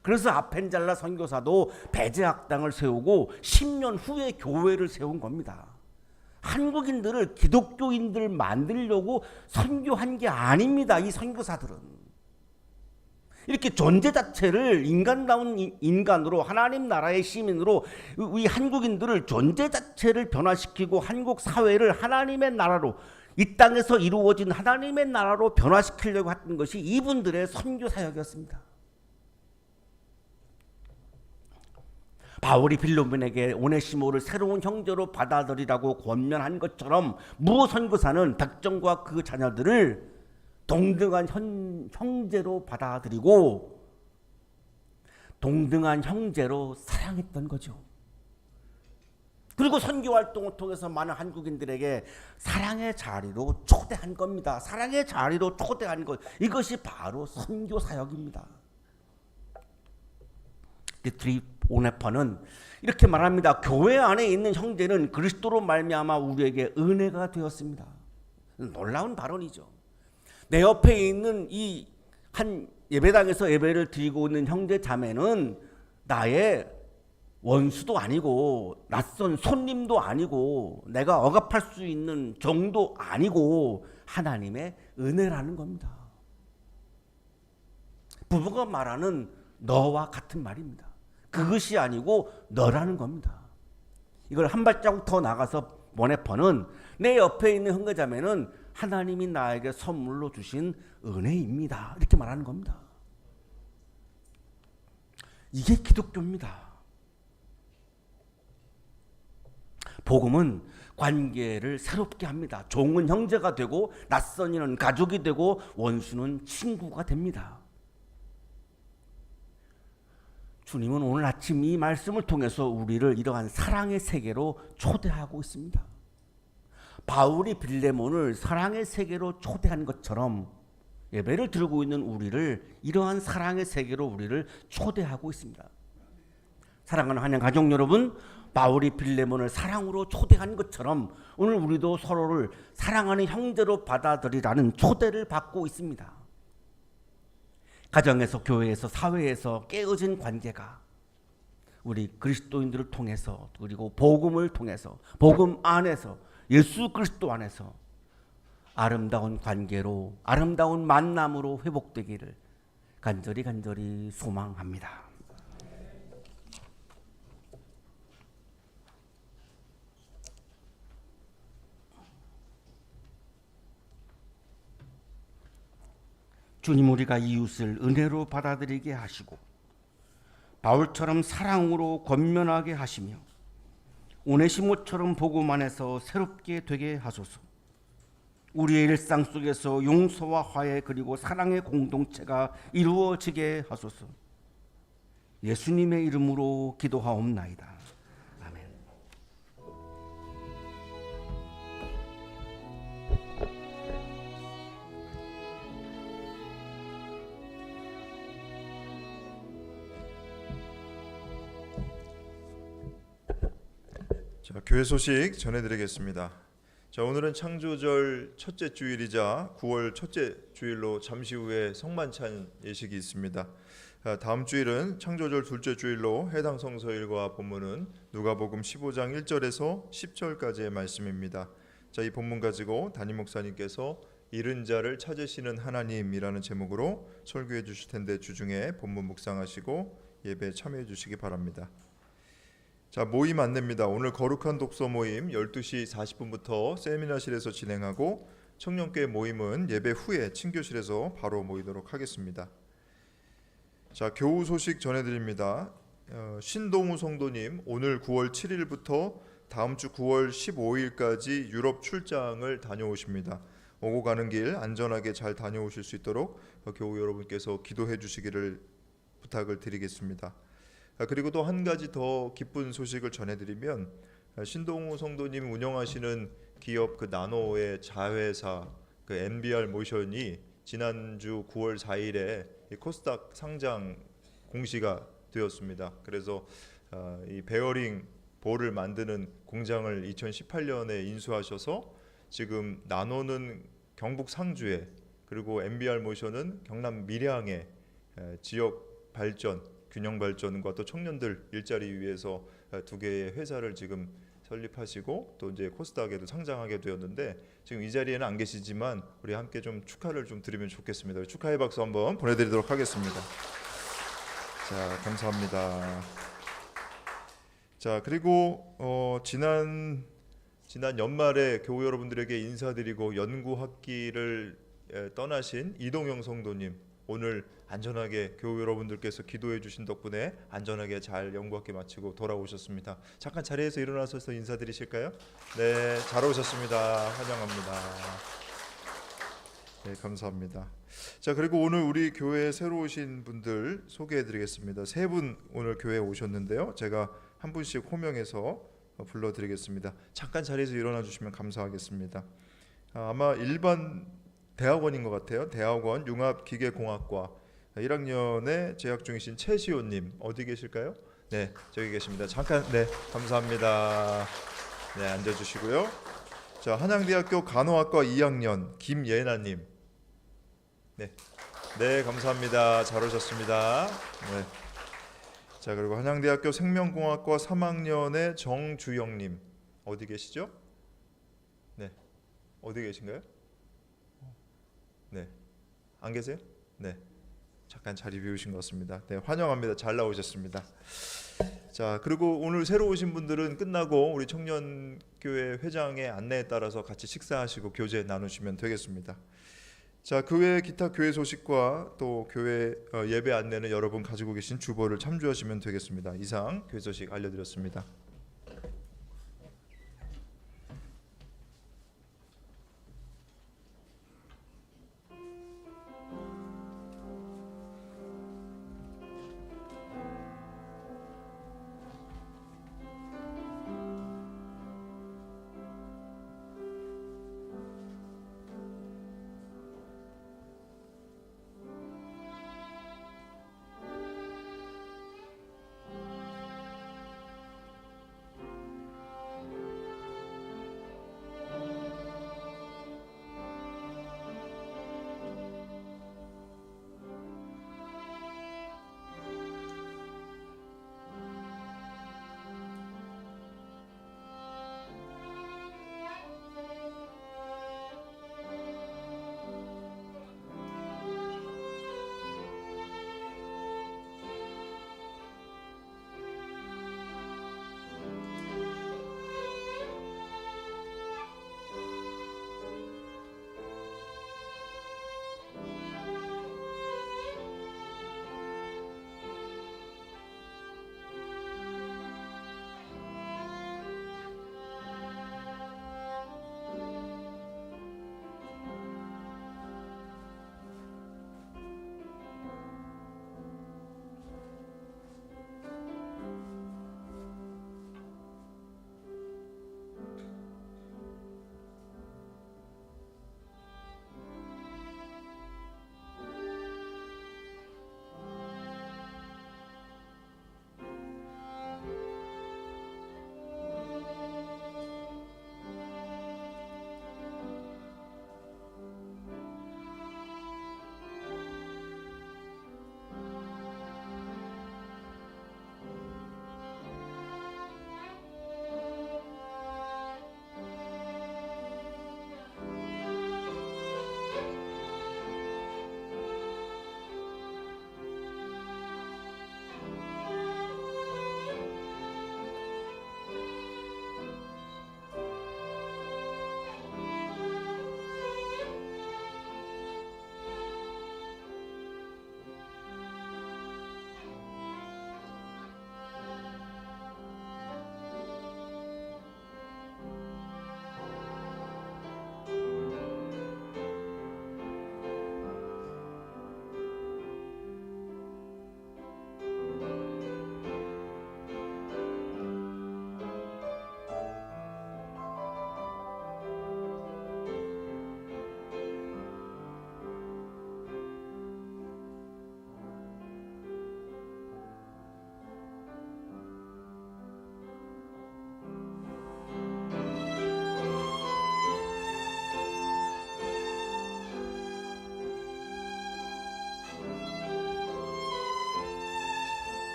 B: 그래서 아펜잘라 선교사도 배제학당을 세우고 10년 후에 교회를 세운 겁니다. 한국인들을 기독교인들 만들려고 선교한 게 아닙니다. 이 선교사들은. 이렇게 존재 자체를 인간다운 인간으로 하나님 나라의 시민으로 이 한국인들을 존재 자체를 변화시키고 한국 사회를 하나님의 나라로 이 땅에서 이루어진 하나님의 나라로 변화시키려고 했던 것이 이분들의 선교 사역이었습니다. 바울이 빌레몬에게 오네시모를 새로운 형제로 받아들이라고 권면한 것처럼 무호 선교사는 백정과 그 자녀들을 동등한 형제로 받아들이고 동등한 형제로 사랑했던 거죠. 그리고 선교 활동을 통해서 많은 한국인들에게 사랑의 자리로 초대한 겁니다. 사랑의 자리로 초대한 것, 이것이 바로 선교 사역입니다. 디트리 보네퍼는 이렇게 말합니다. 교회 안에 있는 형제는 그리스도로 말미암아 우리에게 은혜가 되었습니다. 놀라운 발언이죠. 내 옆에 있는 이 한 예배당에서 예배를 드리고 있는 형제 자매는 나의 원수도 아니고 낯선 손님도 아니고 내가 억압할 수 있는 정도 아니고 하나님의 은혜라는 겁니다. 부부가 말하는 너와 같은 말입니다. 그것이 아니고 너라는 겁니다. 이걸 한 발자국 더 나가서 보네퍼는 내 옆에 있는 형제자매는 하나님이 나에게 선물로 주신 은혜입니다. 이렇게 말하는 겁니다. 이게 기독교입니다. 복음은 관계를 새롭게 합니다. 종은 형제가 되고 낯선 이는 가족이 되고 원수는 친구가 됩니다. 주님은 오늘 아침 이 말씀을 통해서 우리를 이러한 사랑의 세계로 초대하고 있습니다. 바울이 빌레몬을 사랑의 세계로 초대한 것처럼 예배를 드리고 있는 우리를 이러한 사랑의 세계로 우리를 초대하고 있습니다. 사랑하는 한양 가족 여러분, 바울이 빌레몬을 사랑으로 초대한 것처럼 오늘 우리도 서로를 사랑하는 형제로 받아들이라는 초대를 받고 있습니다. 가정에서, 교회에서, 사회에서 깨어진 관계가 우리 그리스도인들을 통해서 그리고 복음을 통해서 복음 안에서 예수 그리스도 안에서 아름다운 관계로 아름다운 만남으로 회복되기를 간절히 소망합니다. 주님, 우리가 이웃을 은혜로 받아들이게 하시고 바울처럼 사랑으로 권면하게 하시며 오네시모처럼 복음 안에서 새롭게 되게 하소서. 우리의 일상 속에서 용서와 화해 그리고 사랑의 공동체가 이루어지게 하소서. 예수님의 이름으로 기도하옵나이다. 아멘.
A: 자, 교회 소식 전해드리겠습니다. 자, 오늘은 창조절 첫째 주일이자 9월 첫째 주일로 잠시 후에 성만찬 예식이 있습니다. 다음 주일은 창조절 둘째 주일로 해당 성서일과 본문은 누가복음 15장 1절에서 10절까지의 말씀입니다. 자, 이 본문 가지고 담임 목사님께서 잃은 자를 찾으시는 하나님이라는 제목으로 설교해 주실 텐데 주중에 본문 묵상하시고 예배에 참여해 주시기 바랍니다. 자, 모임 안내입니다. 오늘 거룩한 독서 모임 12시 40분부터 세미나실에서 진행하고 청년교회 모임은 예배 후에 친교실에서 바로 모이도록 하겠습니다. 자, 교우 소식 전해드립니다. 신동우 성도님 오늘 9월 7일부터 다음 주 9월 15일까지 유럽 출장을 다녀오십니다. 오고 가는 길 안전하게 잘 다녀오실 수 있도록 교우 여러분께서 기도해 주시기를 부탁을 드리겠습니다. 그리고 또 한 가지 더 기쁜 소식을 전해드리면 신동우 성도님 운영하시는 기업 그 나노의 자회사 그 MBR 모션이 지난주 9월 4일에 코스닥 상장 공시가 되었습니다. 그래서 이 베어링 볼을 만드는 공장을 2018년에 인수하셔서 지금 나노는 경북 상주에 그리고 MBR 모션은 경남 밀양에 지역 발전 균형 발전과 또 청년들 일자리 위해서 두 개의 회사를 지금 설립하시고 또 이제 코스닥에도 상장하게 되었는데 지금 이 자리에는 안 계시지만 우리 함께 좀 축하를 좀 드리면 좋겠습니다. 축하의 박수 한번 보내드리도록 하겠습니다. 자, 감사합니다. 자, 그리고 지난 연말에 교우 여러분들에게 인사드리고 연구 학기를 떠나신 이동영 성도님 오늘 안전하게 교우 여러분들께서 기도해 주신 덕분에 안전하게 잘 연구학기 마치고 돌아오셨습니다. 잠깐 자리에서 일어나셔서 인사드리실까요? 네, 잘 오셨습니다. 환영합니다. 네, 감사합니다. 자, 그리고 오늘 우리 교회에 새로 오신 분들 소개해 드리겠습니다. 세 분 오늘 교회에 오셨는데요. 제가 한 분씩 호명해서 불러드리겠습니다. 잠깐 자리에서 일어나 주시면 감사하겠습니다. 아마 일반 대학원인 것 같아요. 대학원 융합기계공학과 1학년에 재학 중이신 최시호님 어디 계실까요? 네, 저기 계십니다. 잠깐, 네, 감사합니다. 네, 앉아주시고요. 자, 한양대학교 간호학과 2학년 김예나님, 네, 네, 감사합니다. 잘 오셨습니다. 네. 자, 그리고 한양대학교 생명공학과 3학년의 정주영님 어디 계시죠? 네, 어디 계신가요? 네, 안 계세요? 네, 잠깐 자리 비우신 것 같습니다. 네, 환영합니다. 잘 나오셨습니다. 자, 그리고 오늘 새로 오신 분들은 끝나고 우리 청년교회 회장의 안내에 따라서 같이 식사하시고 교제 나누시면 되겠습니다. 자, 그 외 기타 교회 소식과 또 교회 예배 안내는 여러분 가지고 계신 주보를 참조하시면 되겠습니다. 이상 교회 소식 알려드렸습니다.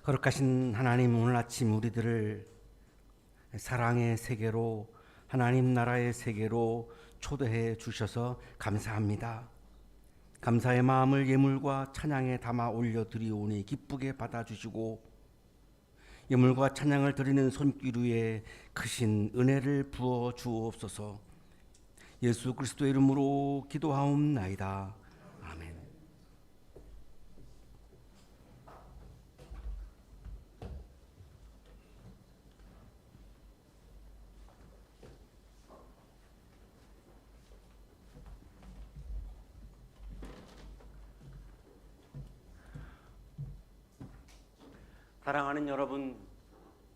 B: 거룩하신 하나님, 오늘 아침 우리들을 사랑의 세계로, 하나님 나라의 세계로 초대해 주셔서 감사합니다. 감사의 마음을 예물과 찬양에 담아 올려드리오니 기쁘게 받아주시고 예물과 찬양을 드리는 손길 위에 크신 은혜를 부어 주옵소서. 예수 그리스도의 이름으로 기도하옵나이다. 아멘. 사랑하는 여러분,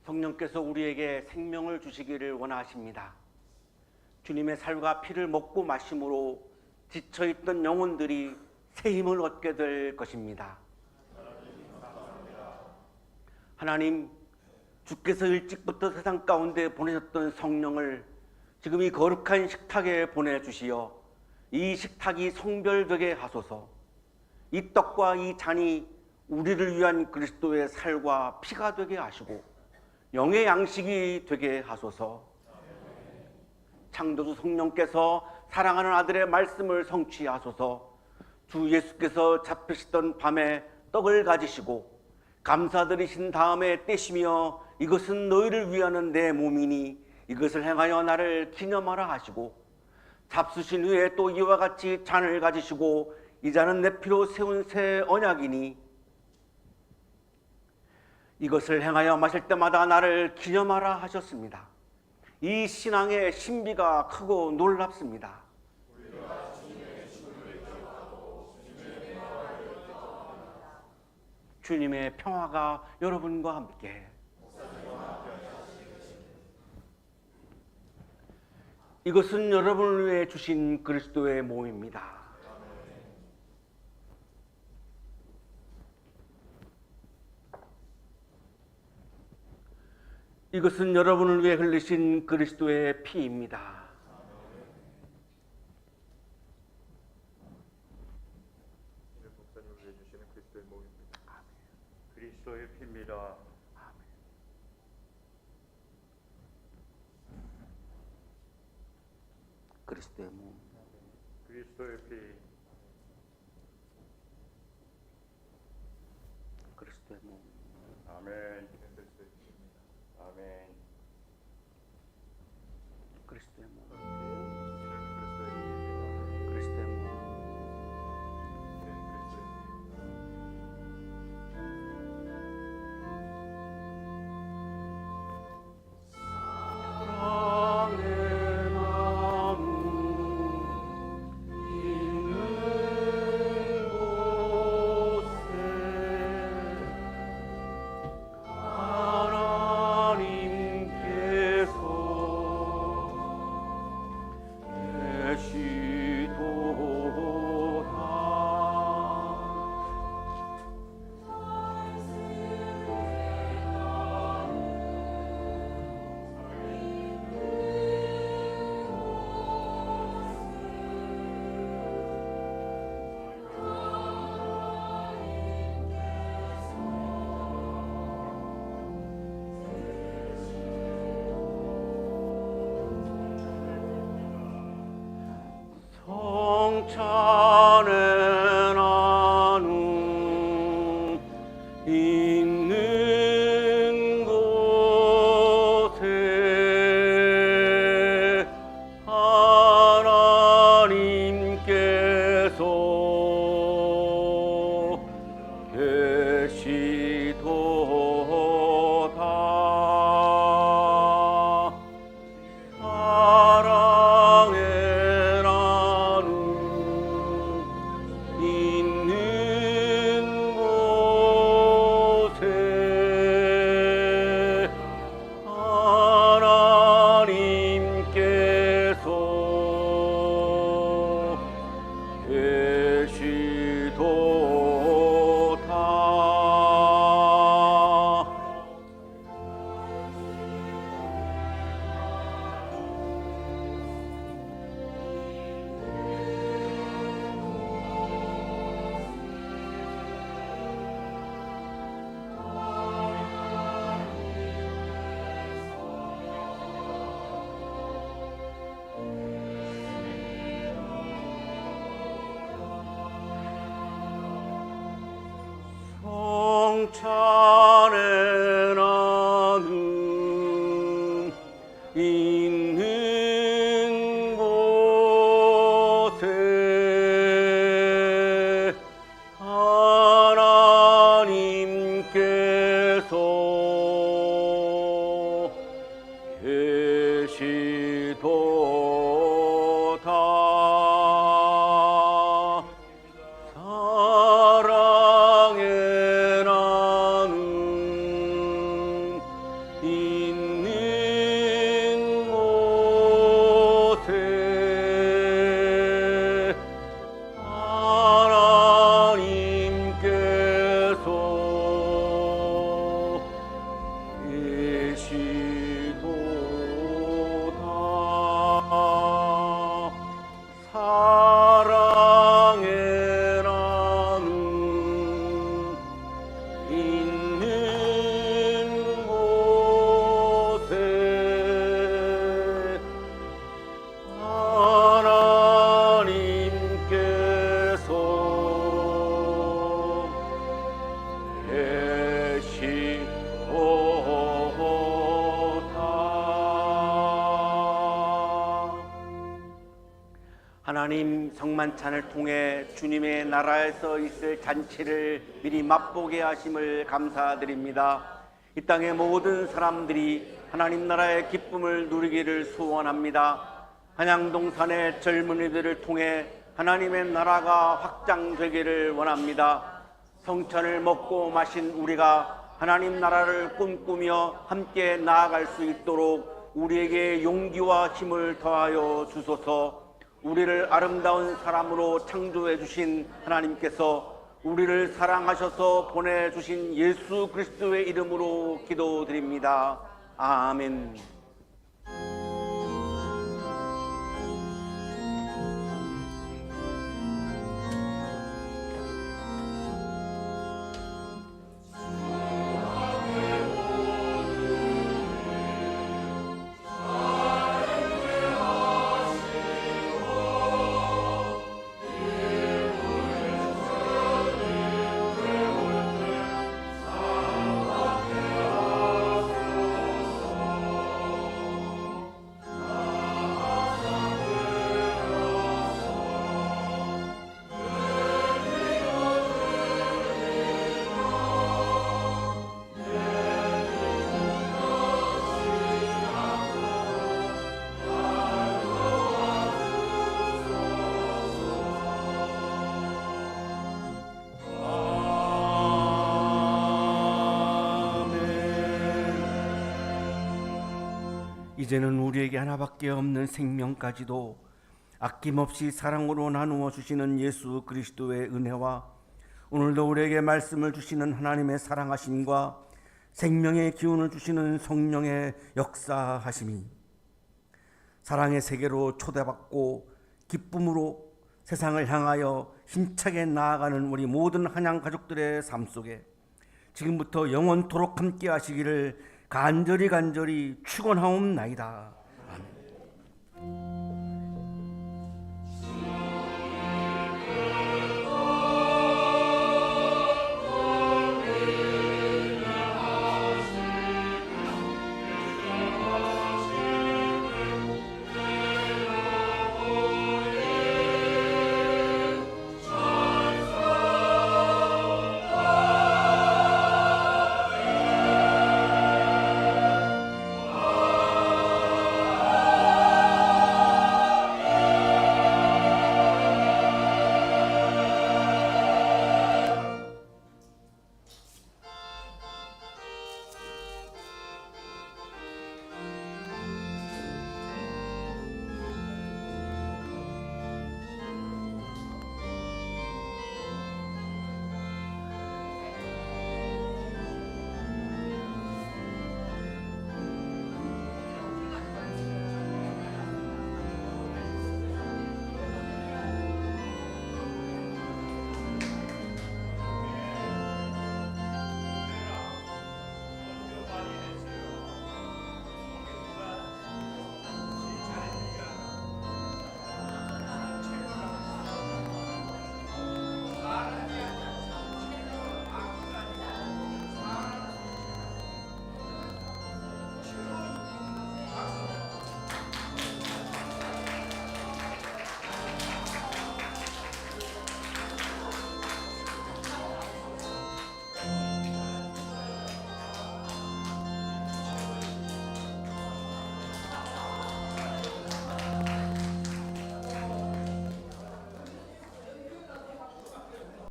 B: 성령께서 우리에게 생명을 주시기를 원하십니다. 주님의 살과 피를 먹고 마심으로 지쳐있던 영혼들이 새 힘을 얻게 될 것입니다. 하나님, 주께서 일찍부터 세상 가운데 보내셨던 성령을 지금 이 거룩한 식탁에 보내주시어 이 식탁이 성별되게 하소서. 이 떡과 이 잔이 우리를 위한 그리스도의 살과 피가 되게 하시고 영의 양식이 되게 하소서. 창조주 성령께서 사랑하는 아들의 말씀을 성취하소서. 주 예수께서 잡히시던 밤에 떡을 가지시고 감사드리신 다음에 떼시며 이것은 너희를 위하는 내 몸이니 이것을 행하여 나를 기념하라 하시고 잡수신 후에 또 이와 같이 잔을 가지시고 이 잔은 내 피로 세운 새 언약이니 이것을 행하여 마실 때마다 나를 기념하라 하셨습니다. 이 신앙의 신비가 크고 놀랍습니다. 주님의 평화가 여러분과 함께. 이것은 여러분을 위해 주신 그리스도의 몸입니다. 이것은 여러분을 위해 흘리신 그리스도의 피입니다.
A: 목사님을 위해 주시는 그리스도의 몸입니다. 그리스도의 피입니다.
B: 그리스도의 몸.
A: 그리스도의 피.
B: 그리스도의 몸.
A: 아멘. 아멘.
B: 그리스도의 몸.
A: 그리스도의
B: 그리스도의 몸. 하나님 성만찬을 통해 주님의 나라에서 있을 잔치를 미리 맛보게 하심을 감사드립니다. 이 땅의 모든 사람들이 하나님 나라의 기쁨을 누리기를 소원합니다. 한양동산의 젊은이들을 통해 하나님의 나라가 확장되기를 원합니다. 성찬을 먹고 마신 우리가 하나님 나라를 꿈꾸며 함께 나아갈 수 있도록 우리에게 용기와 힘을 더하여 주소서. 우리를 아름다운 사람으로 창조해 주신 하나님께서 우리를 사랑하셔서 보내주신 예수 그리스도의 이름으로 기도드립니다. 아멘. 이제는 우리에게 하나밖에 없는 생명까지도 아낌없이 사랑으로 나누어 주시는 예수 그리스도의 은혜와 오늘도 우리에게 말씀을 주시는 하나님의 사랑하심과 생명의 기운을 주시는 성령의 역사하심이 사랑의 세계로 초대받고 기쁨으로 세상을 향하여 힘차게 나아가는 우리 모든 한양 가족들의 삶 속에 지금부터 영원토록 함께 하시기를 간절히 축원하옵나이다.